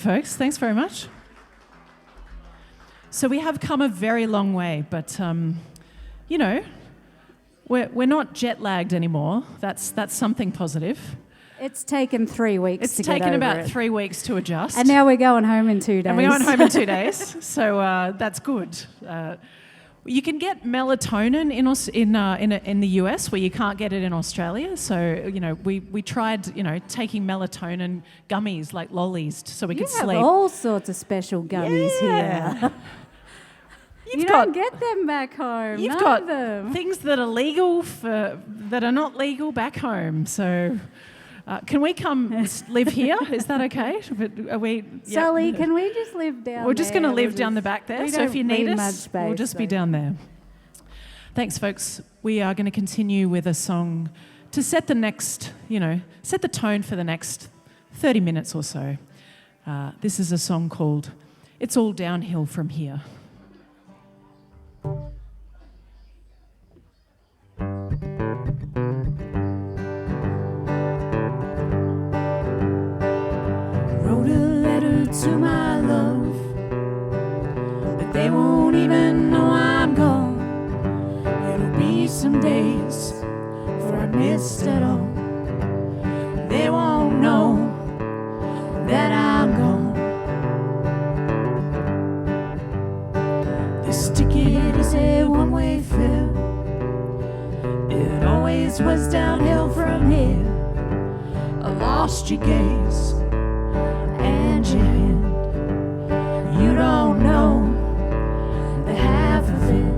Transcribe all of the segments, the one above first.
folks. Thanks very much. So we have come a very long way, but, you know, we're not jet-lagged anymore. That's something positive. It's taken 3 weeks to get over it. It's taken about 3 weeks to adjust. And now we're going home in 2 days. And we're going home in 2 days, so that's good. You can get melatonin in the US where you can't get it in Australia. So, you know, we tried, you know, taking melatonin gummies like lollies so we could sleep. You have all sorts of special gummies here. You don't get them back home. You've got things that are legal that are not legal back home. So, can we come live here? Is that okay? Are we? Sully, can we just live down there? We're just going to live down the back there. So if you need us, space, we'll just be down there. Thanks, folks. We are going to continue with a song to set the next, you know, set the tone for the next 30 minutes or so. This is a song called "It's All Downhill From Here." To my love, but they won't even know I'm gone. It'll be some days before I missed it all. They won't know that I'm gone. This ticket is a one-way fare. It always was downhill from here. I lost your gaze and your hand. You don't know the half of it.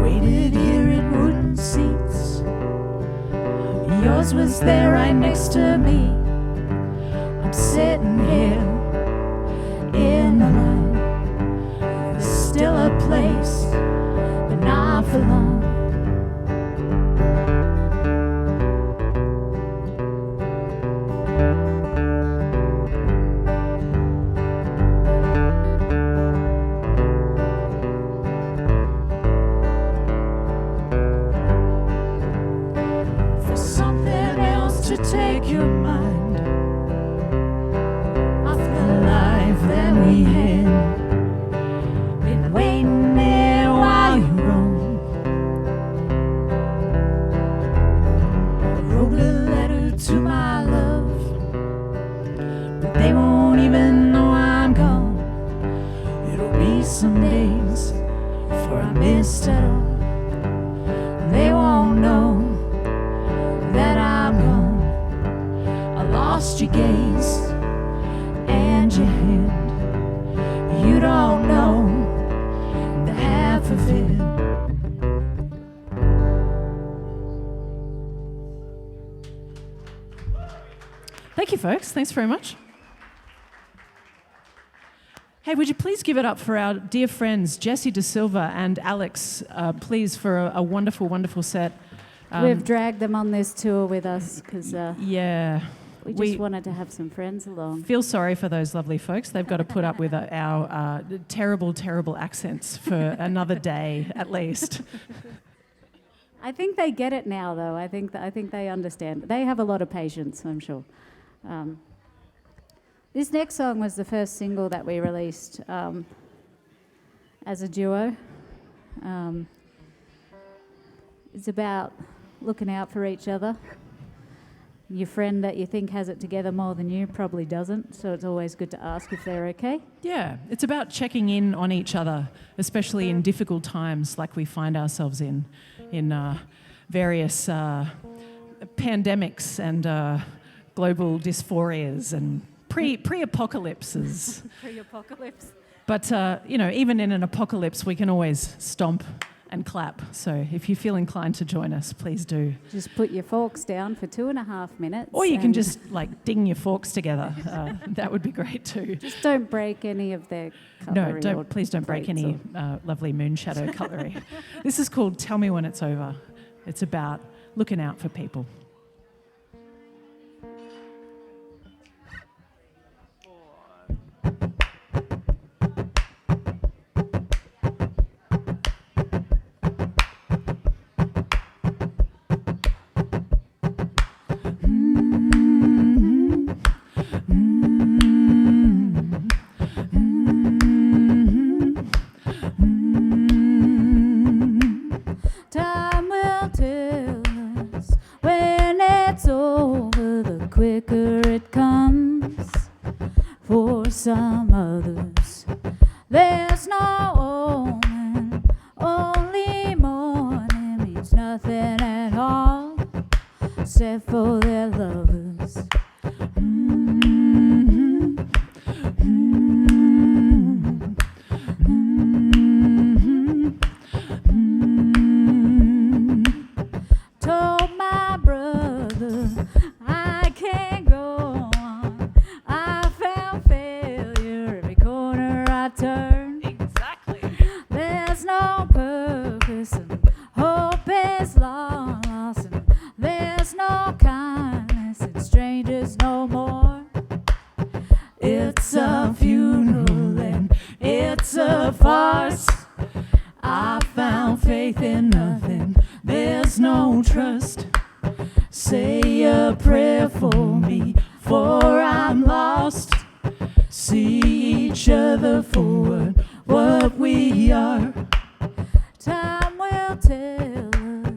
Waited here in wooden seats. Yours was there right next to me. I'm sitting here in the line. There's still a place, but not for long. Take your mind off the life that we had. Been waiting there while you roam. Wrote a letter to my love, but they won't even know I'm gone. It'll be some days before I missed it all. They won't know that I'm gone. Lost your gaze and your hand. You don't know the half of it. Thank you, folks. Thanks very much. Hey, would you please give it up for our dear friends Jesse De Silva and Alex, please, for a wonderful, wonderful set. We've dragged them on this tour with us because we just wanted to have some friends along. Feel sorry for those lovely folks. They've got to put up with our terrible, terrible accents for another day at least. I think they get it now, though. I think they understand. They have a lot of patience, I'm sure. This next song was the first single that we released as a duo. It's about looking out for each other. Your friend that you think has it together more than you probably doesn't, so it's always good to ask if they're okay. Yeah, it's about checking in on each other, especially in difficult times like we find ourselves in various pandemics and global dysphorias and pre-apocalypses. Pre-apocalypse. But, you know, even in an apocalypse, we can always stomp and clap. So if you feel inclined to join us, please do. Just put your forks down for 2.5 minutes. Or you can just ding your forks together. That would be great too. Just don't break any of their cutlery. No, please don't break any lovely MoonShadow cutlery. This is called Tell Me When It's Over. It's about looking out for people. some others. There's no omen, only morning means nothing at all, except for their lovers. Told my brother I can't go on. I found failure every corner I turned. Exactly. There's no purpose and hope is long lost, and there's no kindness in strangers no more. It's a funeral and it's a farce. I found faith in nothing, there's no trust. Say a prayer for me, for I'm lost. See each other for what we are. Time will tell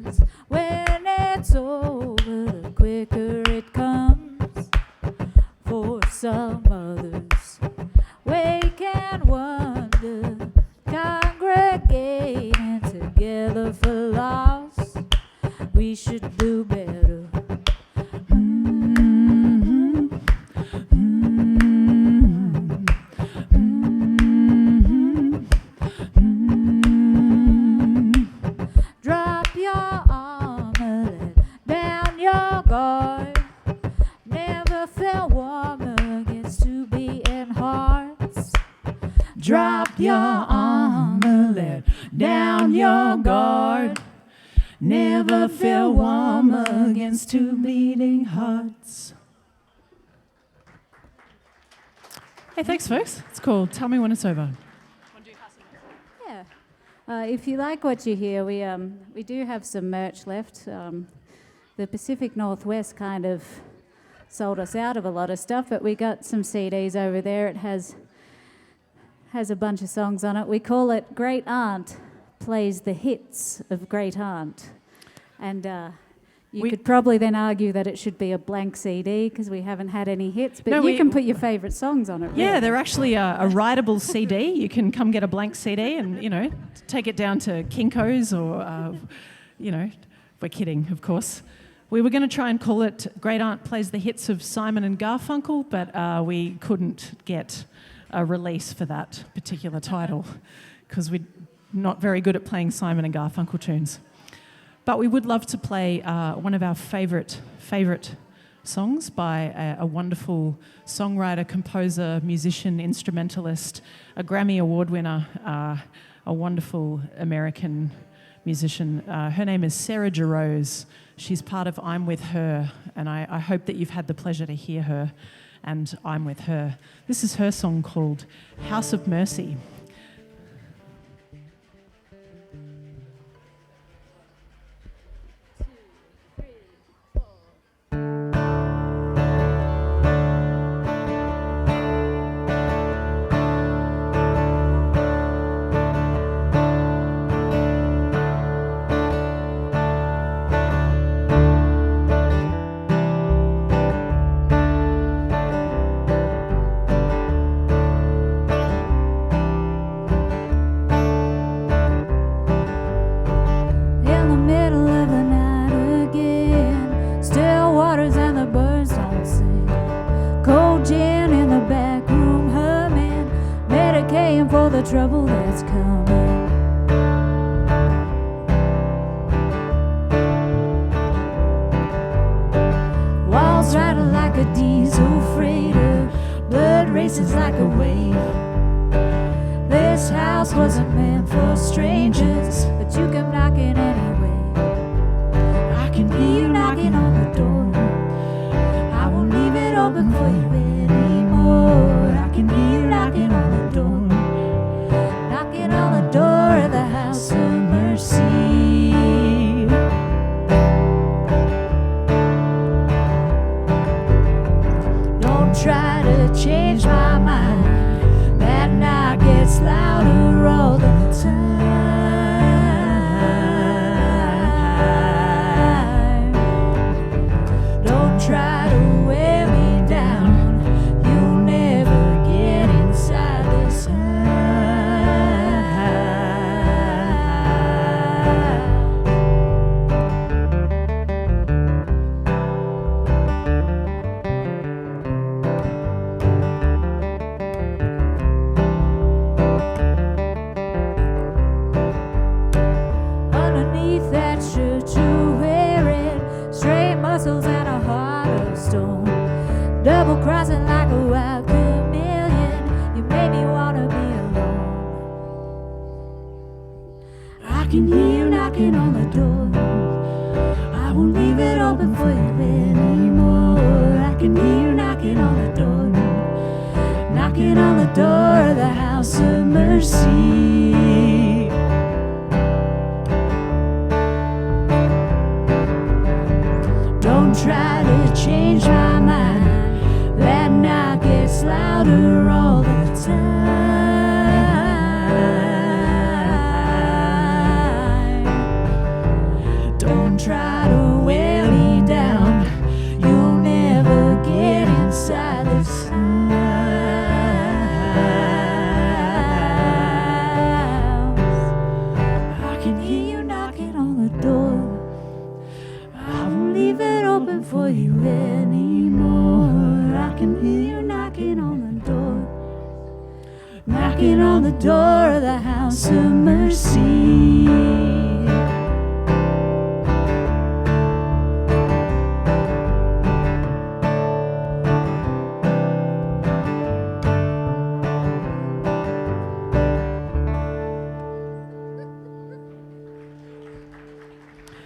us when it's over, the quicker it comes. For some others, wake and wonder, congregating together for loss. We should do better. Drop your armor, let down your guard. Never felt warmer against two beating hearts. Drop your armor, let down your guard. Never felt warmer against two beating hearts. Hey, thanks, folks. It's cool. Tell me when it's over. Yeah. If you like what you hear, we do have some merch left. The Pacific Northwest kind of sold us out of a lot of stuff, but we got some CDs over there. It has a bunch of songs on it. We call it Great Aunt Plays the Hits of Great Aunt. And you could probably then argue that it should be a blank CD because we haven't had any hits, but you can put your favourite songs on it. Yeah, really. they're actually a writable CD. You can come get a blank CD and, take it down to Kinko's or, we're kidding, of course. We were going to try and call it Great Aunt Plays the Hits of Simon and Garfunkel, but we couldn't get a release for that particular title because we're not very good at playing Simon and Garfunkel tunes. But we would love to play one of our favourite songs by a wonderful songwriter, composer, musician, instrumentalist, a Grammy Award winner, a wonderful American musician. Her name is Sarah Jarosz. She's part of I'm With Her, and I hope that you've had the pleasure to hear her and I'm With Her. This is her song called House of Mercy. Trouble that's coming. Walls rattle like a diesel freighter, blood races like a wave. This house wasn't meant for strangers, but you come knocking anyway. I can hear you knocking on the door. I won't leave it open for you anymore. I can hear you knocking on the door. On the door of the House of Mercy. Don't try to change my mind. That knock gets louder all the time. Don't try to wear me down. You'll never get can hear you knocking on the door. I won't leave it open for you anymore. I can hear you knocking on the door, knocking on the door of the house of mercy. Don't try to change my mind. That knock gets louder all the time. Don't try to wear me down. You'll never get inside this house. I can hear you knocking on the door. I won't leave it open for you anymore. I can hear you knocking on the door, knocking on the door of the house of mercy.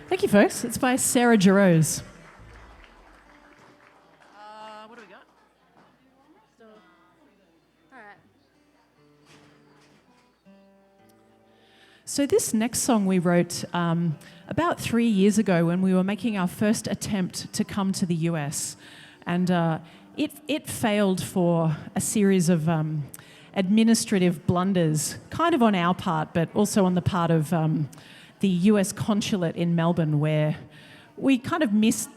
Thank you, folks. It's by Sarah Jarose. What do we got? So this next song we wrote about 3 years ago when we were making our first attempt to come to the US. And it failed for a series of administrative blunders, kind of on our part, but also on the part of the US consulate in Melbourne, where we kind of missed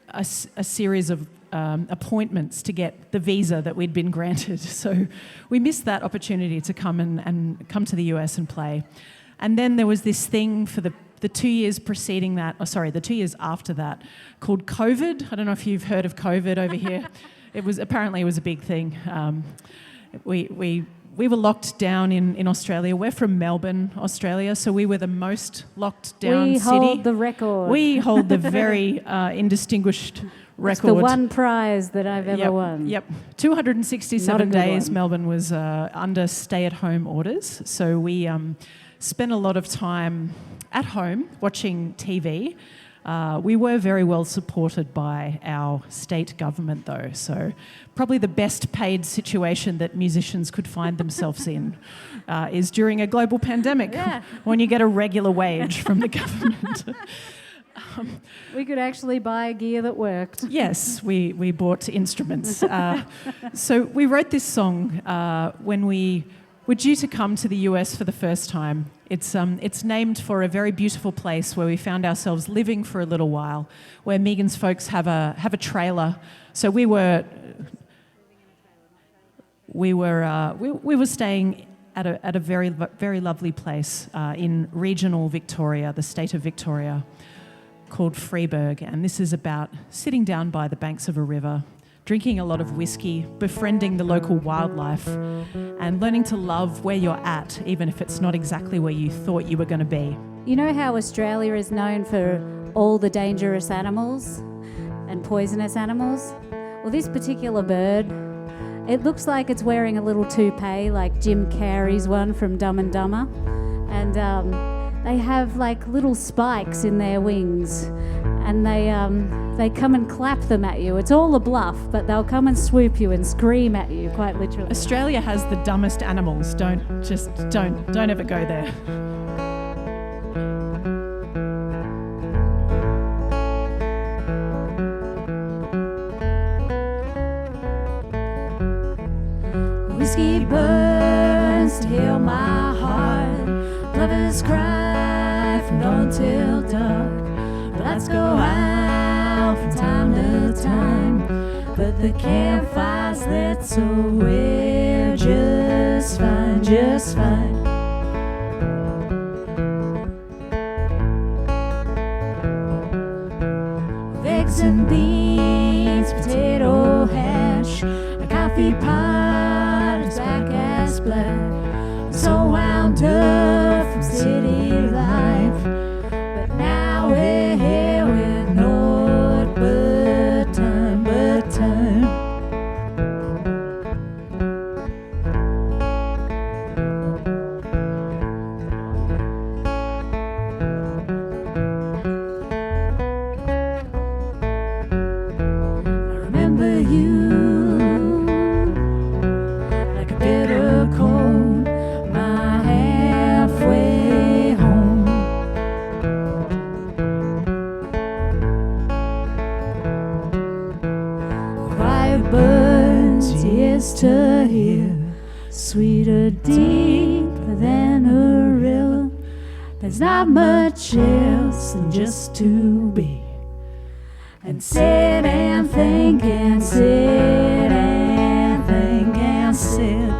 a series of appointments to get the visa that we'd been granted. So we missed that opportunity to come and come to the US and play. And then there was this thing for the 2 years preceding that, the 2 years after that, called COVID. I don't know if you've heard of COVID over here. It was a big thing. We were locked down in Australia. We're from Melbourne, Australia, so we were the most locked down city. We hold the record. We hold the very indistinguished record. It's the one prize that I've ever won. Yep. 267 days one. Melbourne was under stay-at-home orders, so we spent a lot of time at home watching TV. We were very well supported by our state government, though, so probably the best paid situation that musicians could find themselves in is during a global pandemic, when you get a regular wage from the government. We could actually buy gear that worked. Yes, we bought instruments. So we wrote this song when we were due to come to the US for the first time. It's named for a very beautiful place where we found ourselves living for a little while, where Megan's folks have a trailer. So we were staying at a very very lovely place in regional Victoria, the state of Victoria, called Freeburg, and this is about sitting down by the banks of a river, drinking a lot of whiskey, befriending the local wildlife, and learning to love where you're at, even if it's not exactly where you thought you were going to be. You know how Australia is known for all the dangerous animals and poisonous animals? Well, this particular bird, it looks like it's wearing a little toupee, like Jim Carrey's one from Dumb and Dumber, and they have like little spikes in their wings, and they come and clap them at you. It's all a bluff, but they'll come and swoop you and scream at you, quite literally. Australia has the dumbest animals. Don't ever go there. Whiskey burns to heal my heart. Lovers cry from dawn till dark. Lights go out from time to time, but the campfire's lit, so we're just fine, just fine. With eggs and beans, potato hash, a coffee pot is black as black. I'm so wound up from city life, but now we're here with naught but time, but time. river here, sweeter, deeper than a river. There's not much else than just to be. And sit and think and sit and think and sit.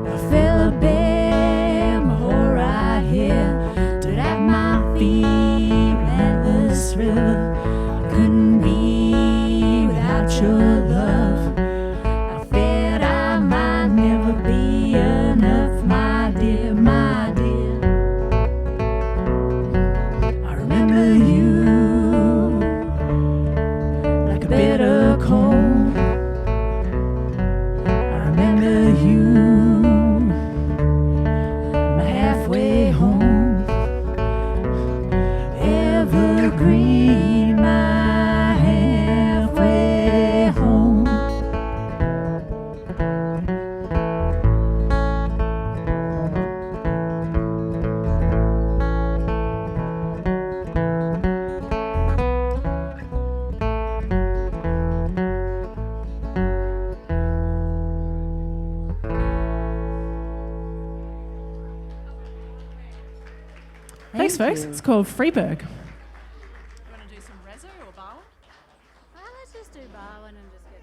I feel a bit more right here, stood at my feet at this river. I couldn't be without your love. I feared I might never be enough, my dear, my dear. I remember you like a bitter cold. I remember you, my halfway home. Evergreen, my halfway home. Thanks, folks. you. It's called Freeburg. You want to do some Rezo or Barwon? Let's just do Barwon and just get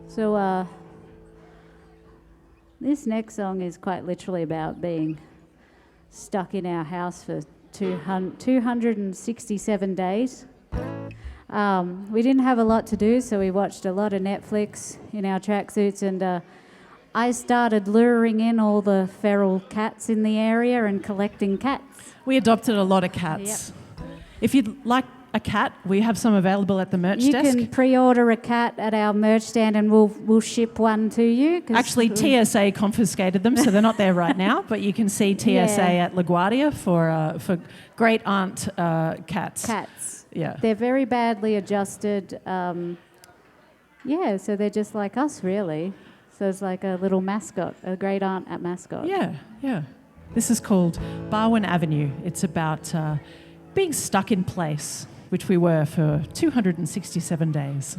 So, this next song is quite literally about being stuck in our house for 267 days. We didn't have a lot to do, so we watched a lot of Netflix in our tracksuits, and I started luring in all the feral cats in the area and collecting cats. We adopted a lot of cats. If you'd like a cat, we have some available at the merch You desk. can pre-order a cat at our merch stand, and we'll ship one to you. Actually, TSA confiscated them, so they're not there right now. But you can see TSA Yeah. at LaGuardia for great aunt cats. Cats. Yeah. They're very badly adjusted. So they're just like us, really. So it's like a little mascot, a great aunt at mascot. Yeah. This is called Barwon Avenue. It's about being stuck in place, which we were for 267 days.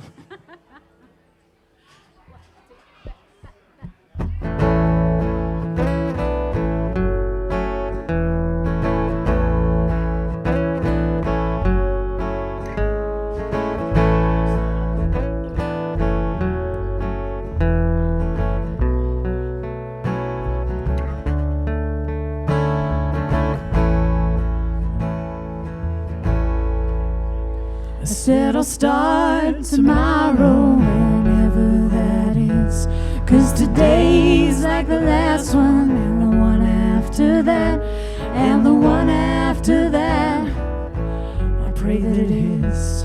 I said I'll start tomorrow, whenever that is. 'Cause today's like the last one, and the one after that, and the one after that. I pray that it is.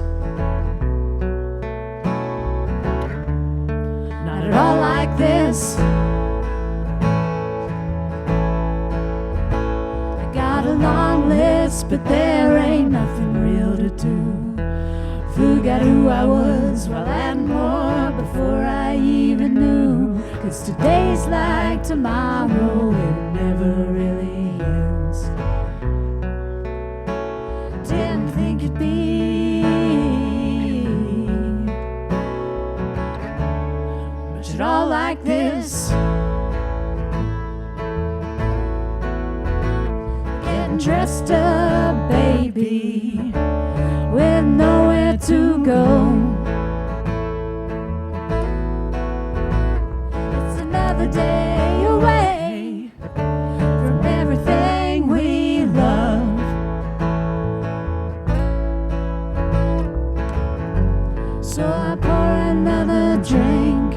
Not at all like this. I got a long list, but there ain't nothing real to do. Forgot who I was while and more before I even knew. 'Cause today's like tomorrow, it never really ends. Didn't think it'd be much at all like this. Getting dressed up, baby, with nowhere to go. It's another day away from everything we love. So I pour another drink,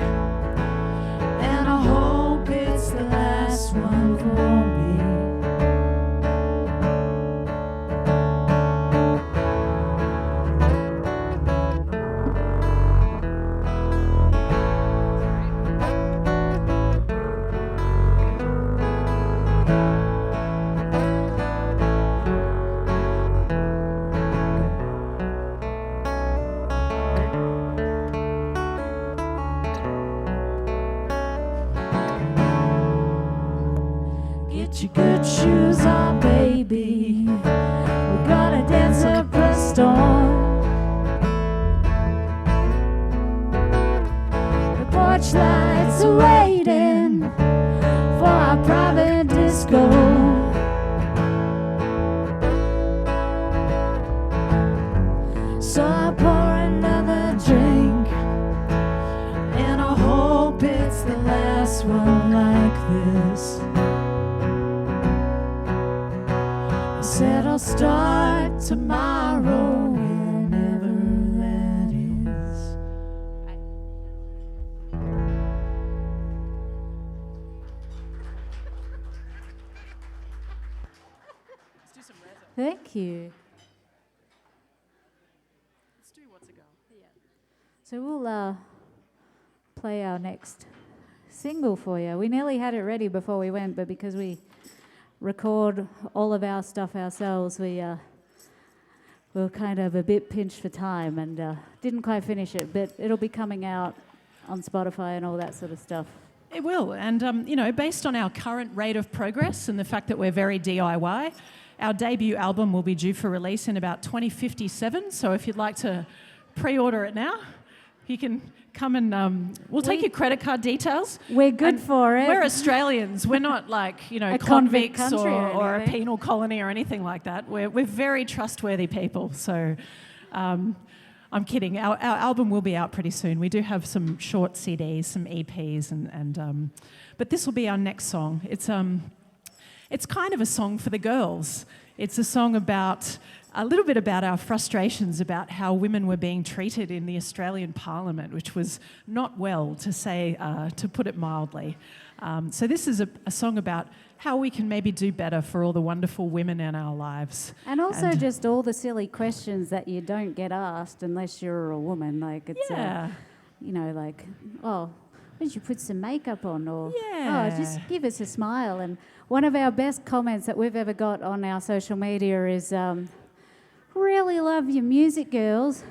and I hope it's the last one for me. start tomorrow, whenever that is. Thank you. Let's do What's a Girl. So we'll play our next single for you. We nearly had it ready before we went, but because we record all of our stuff ourselves, we were kind of a bit pinched for time and didn't quite finish it, but it'll be coming out on Spotify and all that sort of stuff. It will, and based on our current rate of progress and the fact that we're very DIY, our debut album will be due for release in about 2057. So if you'd like to pre-order it now, you can come and we'll take your credit card details. We're good for it. We're Australians. We're not like a convicts or a anything. penal colony or anything like that. We're very trustworthy people. So I'm kidding. Our album will be out pretty soon. We do have some short CDs, some EPs, and but this will be our next song. It's kind of a song for the girls. It's a song about a little bit about our frustrations about how women were being treated in the Australian Parliament, which was not well, to put it mildly. So this is a song about how we can maybe do better for all the wonderful women in our lives. And also just all the silly questions that you don't get asked unless you're a woman. Like it's, like, oh, why don't you put some makeup on? Or, Yeah. oh, just give us a smile. And one of our best comments that we've ever got on our social media is, really love your music, girls,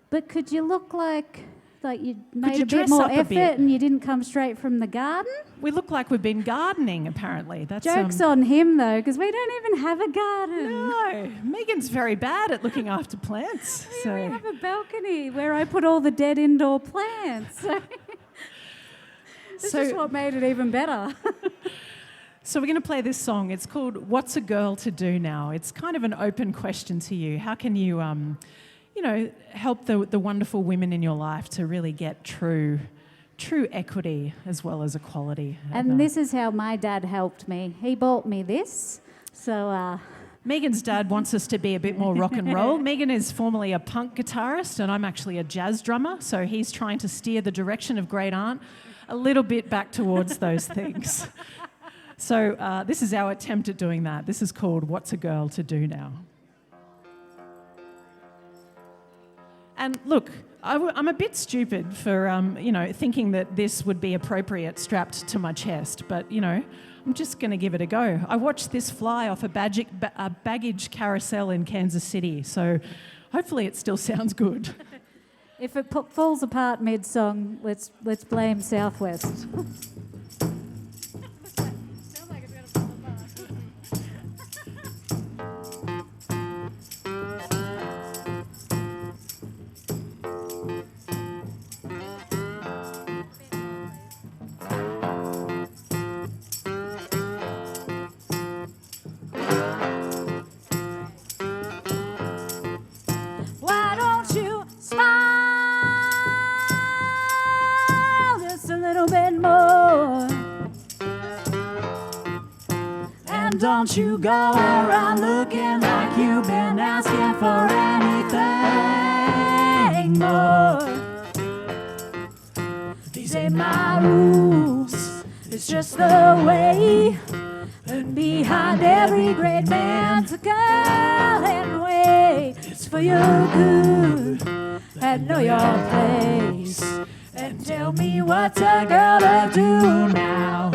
but could you look like you made you a bit dress more up a effort bit? and you didn't come straight from the garden? We look like we've been gardening, apparently. That's Joke's on him, though, because we don't even have a garden. No, Megan's very bad at looking after plants. We have a balcony where I put all the dead indoor plants. This is what made it even better. So we're going to play this song. It's called What's a Girl to Do Now? It's kind of an open question to you. How can you, help the wonderful women in your life to really get true equity as well as equality? And this is how my dad helped me. He bought me this. So Megan's dad wants us to be a bit more rock and roll. Megan is formerly a punk guitarist and I'm actually a jazz drummer. So he's trying to steer the direction of Great Aunt a little bit back towards those things. So this is our attempt at doing that. This is called What's a Girl to Do Now? And look, I'm a bit stupid for, thinking that this would be appropriate strapped to my chest. But, I'm just going to give it a go. I watched this fly off a baggage carousel in Kansas City. So hopefully it still sounds good. if it falls apart mid-song, let's blame Southwest. Why don't you smile just a little bit more? And don't you go around looking like you've been asking for anything more. These ain't my rules, it's just the way. And behind every great man's a girl and way. It's for your good and know your place. And tell me what's a girl to do now?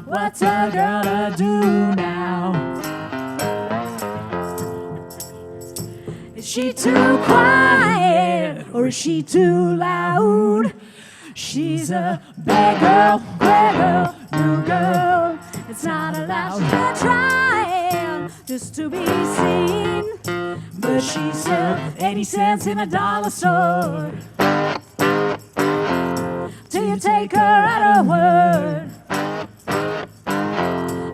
What's a girl to do now? Is she too quiet or is she too loud? She's a bad girl, new girl. It's not allowed. She's trying just to be seen, but she said 80 cents in a dollar store. Till you take her at her word.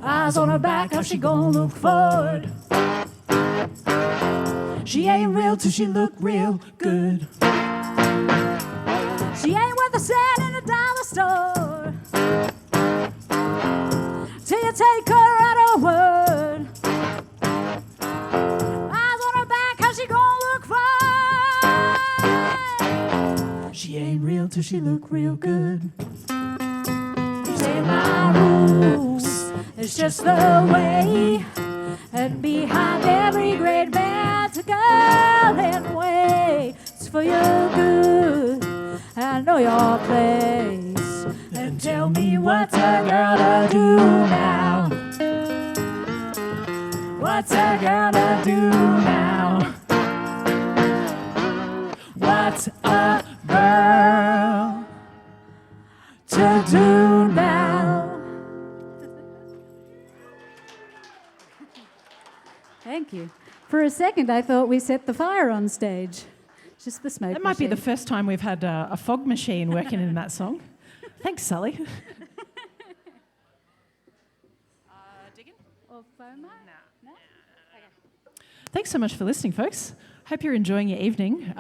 Eyes on her back, how she gonna look forward? She ain't real till she look real good. She ain't worth a cent in a dollar store. Till you take her at her word. till she look real good. Say my rules, it's just the way. And behind every great man's a girl and way. It's for your good, I know your place. And tell me what's a girl to do now? What's a girl to do now? What's a girl to do now? Thank you. For a second, I thought we set the fire on stage. Just the smoke That might be machine. the first time we've had a fog machine working in that song. Thanks, Sally. Or FOMO? No? Thanks so much for listening, folks. Hope you're enjoying your evening.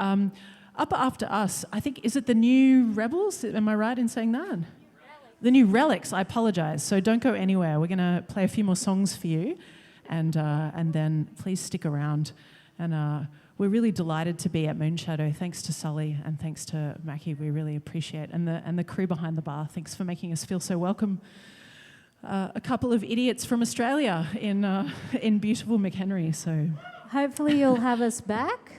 Up after us, I think, is it the New Rebels? Am I right in saying that? The New Relics. I apologise. So don't go anywhere. We're going to play a few more songs for you, and then please stick around. And we're really delighted to be at MoonShadow. Thanks to Sully and thanks to Mackie. We really appreciate, and the crew behind the bar. Thanks for making us feel so welcome. A couple of idiots from Australia in beautiful McHenry. So. Hopefully you'll have us back.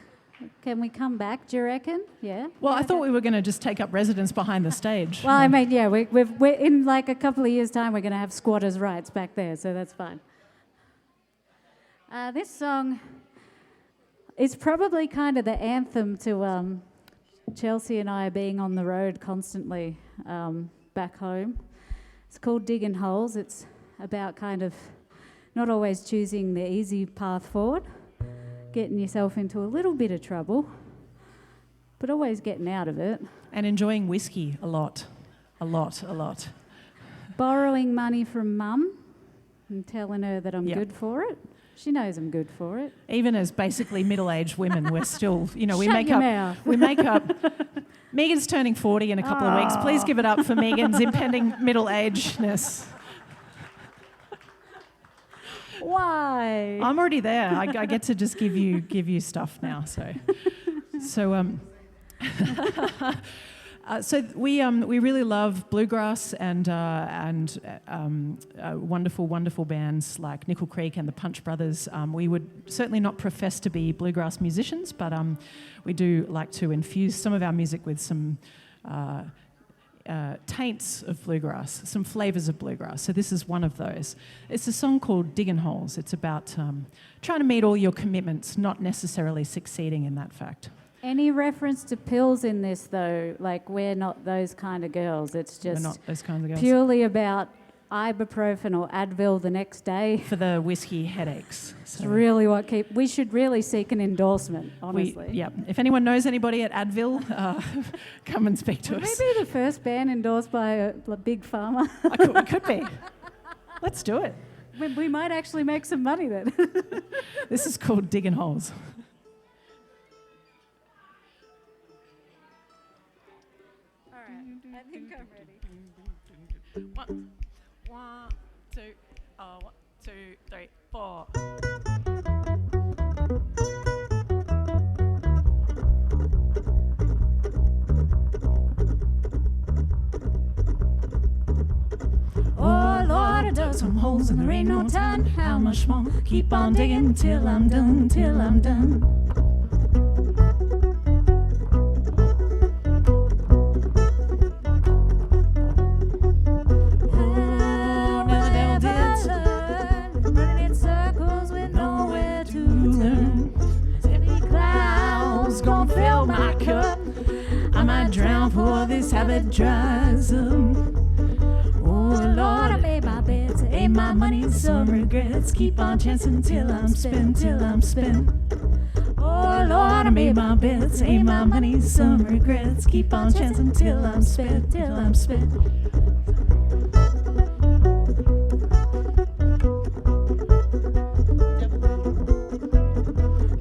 Can we come back, do you reckon? Yeah? Well, I thought we were going to just take up residence behind the stage. Well, I mean, yeah, we're in like a couple of years' time, we're going to have squatters' rights back there, so that's fine. This song is probably kind of the anthem to Chelsea and I being on the road constantly back home. It's called Digging Holes. It's about kind of not always choosing the easy path forward, getting yourself into a little bit of trouble, but always getting out of it. And enjoying whiskey a lot. Borrowing money from mum and telling her that I'm Yep. good for it. She knows I'm good for it. Even as basically middle-aged women, we're still, we Shut make your up. mouth. We make up. Megan's turning 40 in a couple of weeks. Please give it up for Megan's impending middle-agedness. Why? I'm already there. I get to just give you stuff now. So we really love bluegrass and wonderful bands like Nickel Creek and the Punch Brothers. We would certainly not profess to be bluegrass musicians, but we do like to infuse some of our music with some taints of bluegrass, some flavours of bluegrass. So this is one of those. It's a song called Diggin' Holes. It's about trying to meet all your commitments, not necessarily succeeding in that fact. Any reference to pills in this, though? Like, we're not those kind of girls. It's We're just not those kinds of girls. purely about ibuprofen or Advil the next day. For the whiskey headaches. It's really what we should really seek an endorsement, We, honestly. yeah. If anyone knows anybody at Advil, come and speak to Would us. we be the first band endorsed by a big pharma? We could be. Let's do it. We might actually make some money then. This is called Digging Holes. All right, I think I'm ready. One, two, 1, 2, 3, 4. Oh Lord, I dug some holes and there ain't no telling how much more. Keep on digging till I'm done, till I'm done. Oh, never did learn, running in circles with nowhere to turn. Heavy clouds gonna fill my cup. I might drown before this habit dries up. Oh Lord, I made my bed, save my money and some regrets. Keep on chancing till I'm spent, till I'm spent. Oh Lord, I made my bed, save my money and some regrets. Keep on chancing till I'm spent, till I'm spent.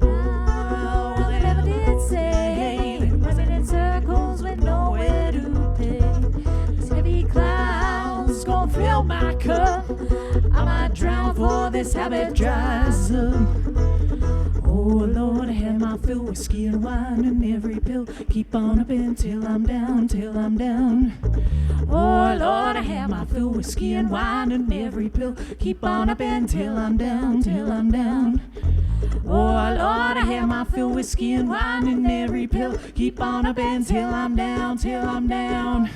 Oh, well, they never did say, running in circles with nowhere to pay. These heavy clouds gonna fill my cup. I might drown before this habit dries up. Oh Lord, I had my fill, whiskey and wine and every pill. Keep on up until I'm down, till I'm down. Oh Lord, I have my fill, whiskey and wine and every pill. Keep on up until I'm down, till I'm down. Oh Lord, I have my fill, whiskey and wine and every pill. Keep on up until I'm down, till I'm down.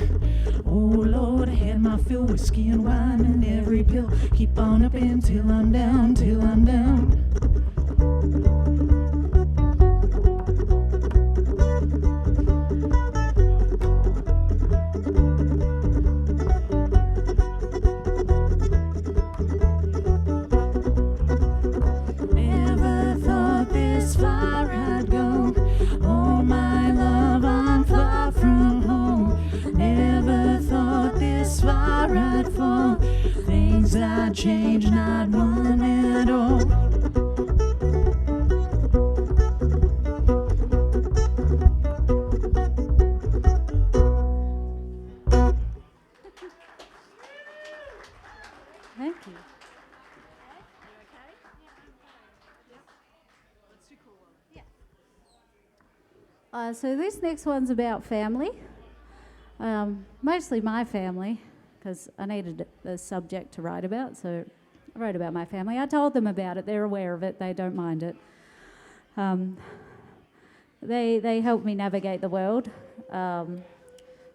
Oh Lord, I had my fill, whiskey and wine and every pill. Keep on up until I'm down, till I'm down. I'd change not one at all. Thank you. So this next one's about family, mostly my family, because I needed a subject to write about, so I wrote about my family. I told them about it. They're aware of it. They don't mind it. They help me navigate the world,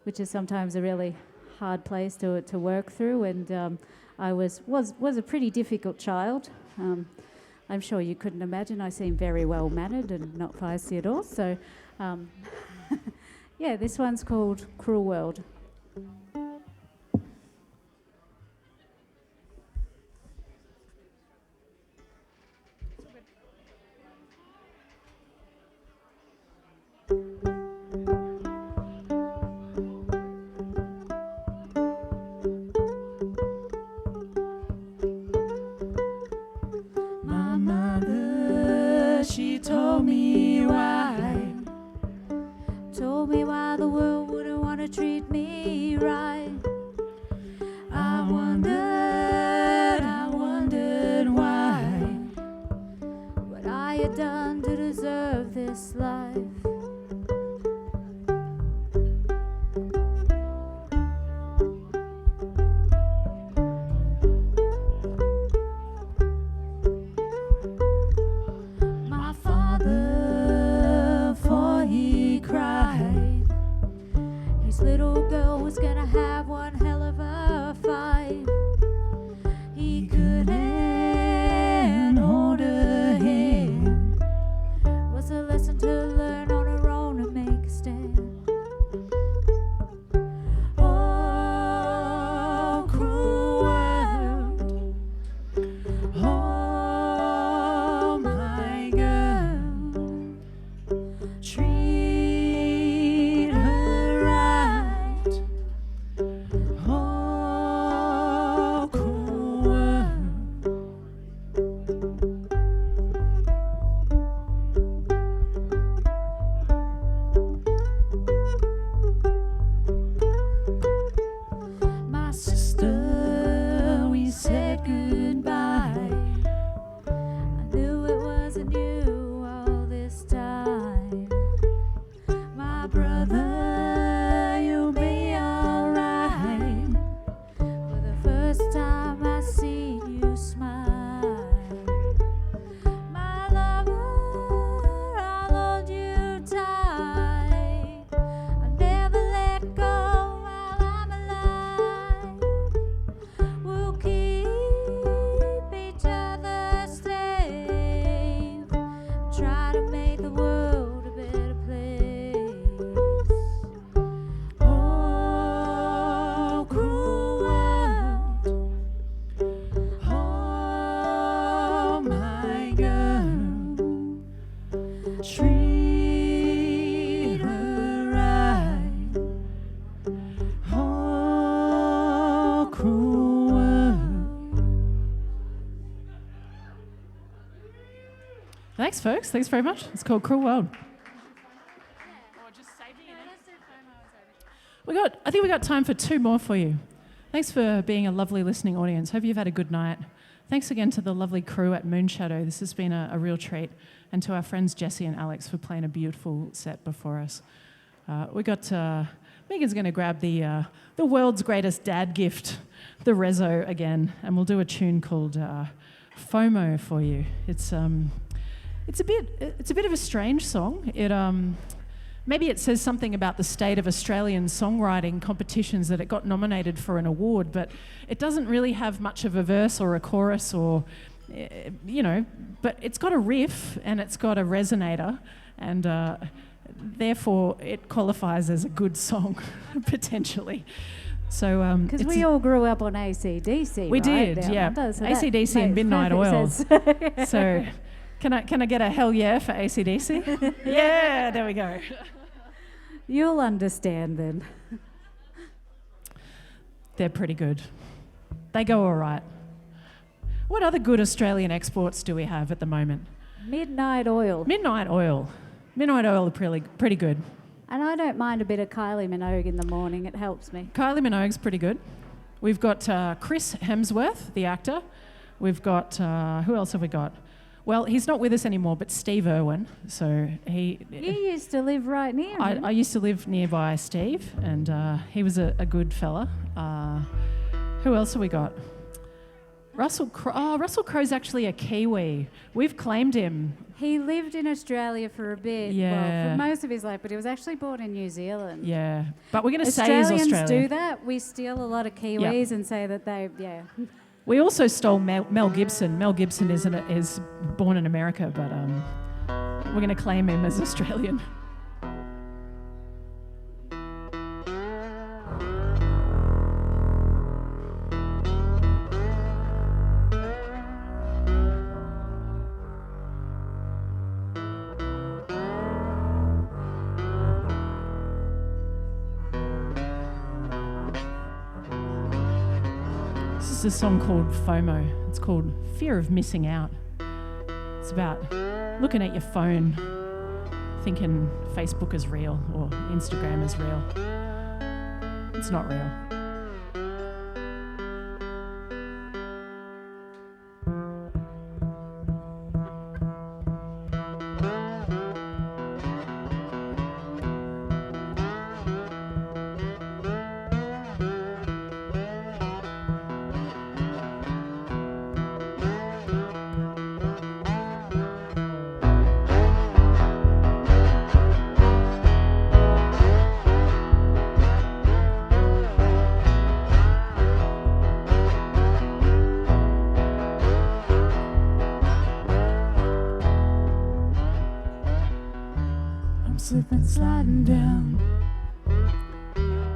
which is sometimes a really hard place to work through. And I was a pretty difficult child. I'm sure you couldn't imagine. I seem very well mannered and not feisty at all. So, yeah, this one's called Cruel World. My mother, she told me why. Told me why the world wouldn't want to treat me right. I wondered why. What I had done to deserve this life. My father, for he cried. His little girl was gonna have one hell of a fight. He couldn't hold her hand. Was a lesson to learn on her own to make a stand. Oh, cruel world. Oh, my girl. Treat her right. Oh, cruel world. My sister, we said goodbye. I knew it wasn't you all this time. My brother, you'll be alright. For the first time I seen you smile. My lover, I'll hold you tight. I'll never let go while I'm alive. We'll keep each other safe. Try to make the world a better place. Oh, cruel world. Oh, my girl. Treat her right. Oh, cruel world. Thanks, folks. Thanks very much. It's called Cruel World. I think we got time for two more for you. Thanks for being a lovely listening audience. Hope you've had a good night. Thanks again to the lovely crew at MoonShadow. This has been a real treat. And to our friends Jesse and Alex for playing a beautiful set before us. We got... Megan's going to grab the world's greatest dad gift, the Rezo again, and we'll do a tune called FOMO for you. It's a bit of a strange song. Maybe it says something about the state of Australian songwriting competitions that it got nominated for an award, but it doesn't really have much of a verse or a chorus or, but it's got a riff and it's got a resonator, and therefore it qualifies as a good song, potentially. So because we all grew up on AC/DC. We right? did, Down yeah. under, so AC/DC and Midnight Oil. So can I get a hell yeah for AC/DC? Yeah, there we go. You'll understand then. They're pretty good. They go all right. What other good Australian exports do we have at the moment? Midnight Oil. Midnight Oil. Midnight Oil are pretty good. And I don't mind a bit of Kylie Minogue in the morning. It helps me. Kylie Minogue's pretty good. We've got Chris Hemsworth, the actor. We've got, who else have we got? Well, he's not with us anymore, but Steve Irwin. So he... You used to live right near him. I used to live nearby Steve, and he was a good fella. Who else have we got? Russell Crowe. Oh, Russell Crowe's actually a Kiwi. We've claimed him. He lived in Australia for a bit, Yeah. well, for most of his life, but he was actually born in New Zealand. Yeah, but we're going to say he's Australians Australian. do that. We steal a lot of Kiwis and say that they, We also stole Mel Gibson. Mel Gibson is born in America, but we're going to claim him as Australian. This is a song called FOMO. It's called Fear of Missing Out. It's about looking at your phone, thinking Facebook is real or Instagram is real. It's not real. Slipping, sliding down,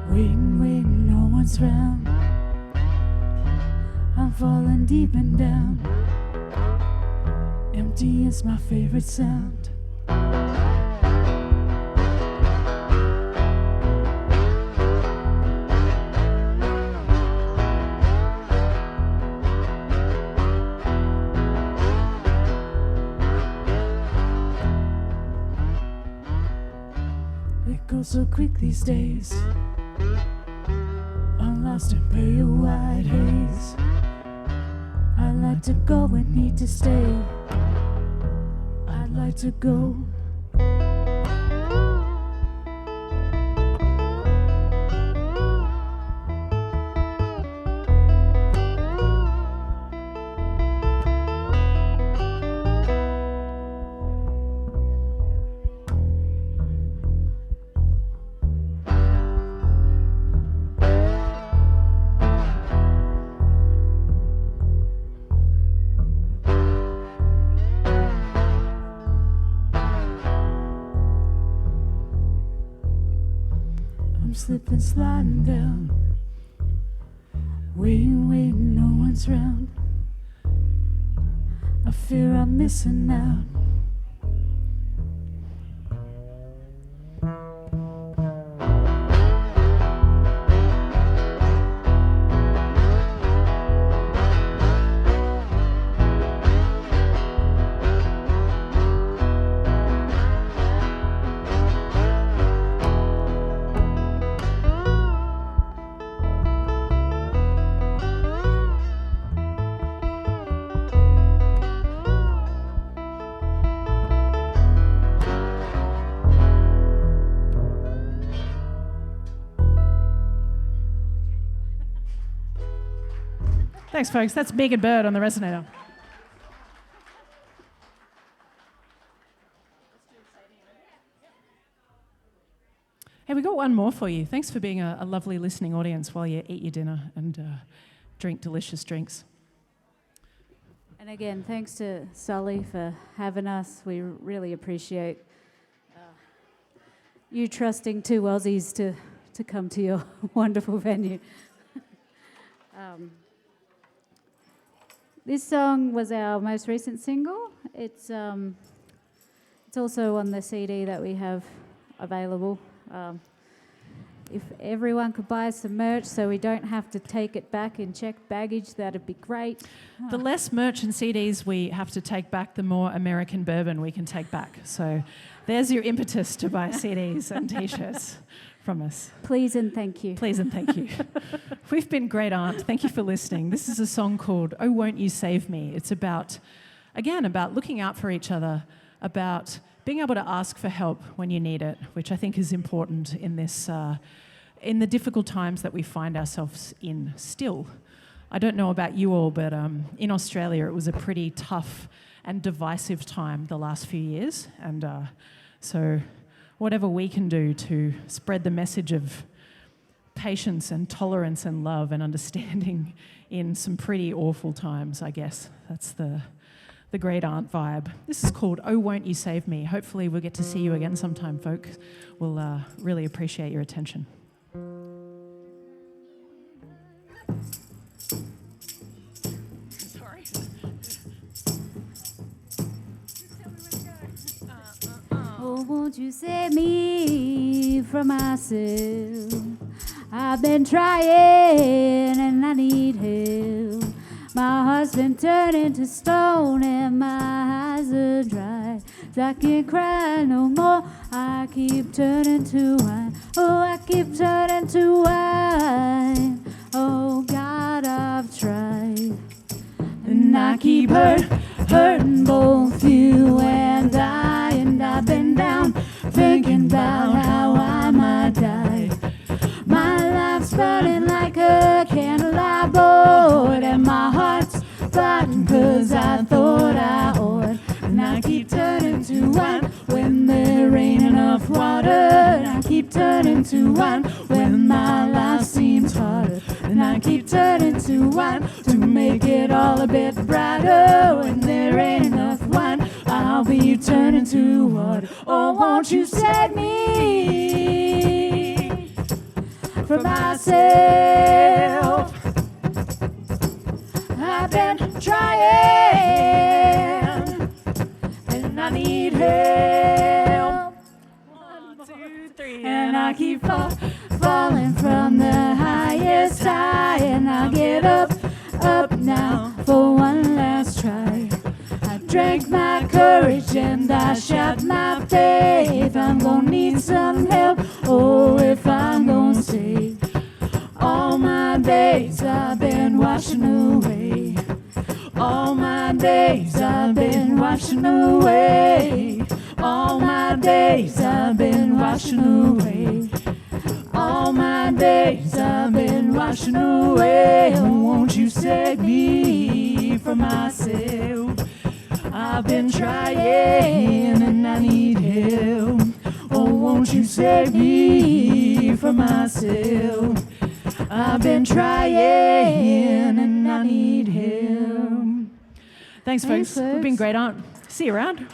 waiting, no one's round. I'm falling deep and down. Empty is my favorite sound. So quick these days, I'm lost in pale white haze. I'd like to go and need to stay. I'd like to go. Slipping, sliding down, waiting, no one's round. I fear I'm missing out. Thanks, folks. That's Megan Bird on the resonator. Hey, we got one more for you. Thanks for being a lovely listening audience while you eat your dinner and drink delicious drinks. And again, thanks to Sully for having us. We really appreciate you trusting two Aussies to come to your wonderful venue. This song was our most recent single. It's also on the CD that we have available. If everyone could buy some merch so we don't have to take it back in checked baggage, that'd be great. The less merch and CDs we have to take back, the more American bourbon we can take back. So there's your impetus to buy CDs and T-shirts from us. Please and thank you. Please and thank you. We've been great, Aunt. Thank you for listening. This is a song called Oh Won't You Save Me. It's about looking out for each other, about being able to ask for help when you need it, which I think is important in this, in the difficult times that we find ourselves in still. I don't know about you all, but in Australia it was a pretty tough and divisive time the last few years, and so whatever we can do to spread the message of patience and tolerance and love and understanding in some pretty awful times, I guess. That's the great aunt vibe. This is called Oh Won't You Save Me. Hopefully we'll get to see you again sometime, folks. We'll really appreciate your attention. Sorry. Oh, won't you save me from myself? I've been trying and I need help. My heart's been turning to stone and my eyes are dry. I can't cry no more. I keep turning to wine. Oh, I keep turning to wine. Oh, God, I've tried. And I keep hurting both you and I. And I've been down thinking about how I might die. My life's burning like a candlelight, and my heart's fighting 'cause I thought I ought. And I keep turning to wine when there ain't enough water. And I keep turning to wine when my life seems harder. And I keep turning to wine to make it all a bit brighter. When there ain't enough wine, I'll be turning to water. Oh, won't you save me from myself? I've been trying and I need help. 1, 2, 3, And I keep falling from the highest high. And I get up now for one last try. I drank my courage and I shot my faith. I'm gonna need some help, oh, if I'm gonna stay. All my days I've been washing away. All my days I've been washing away. All my days I've been washing away. All my days I've been washing away. Oh, won't you save me from myself? I've been trying and I need help. Oh, won't you save me from myself? I've been trying and I need help. Thanks, folks. We've been great, Aunt. See you around.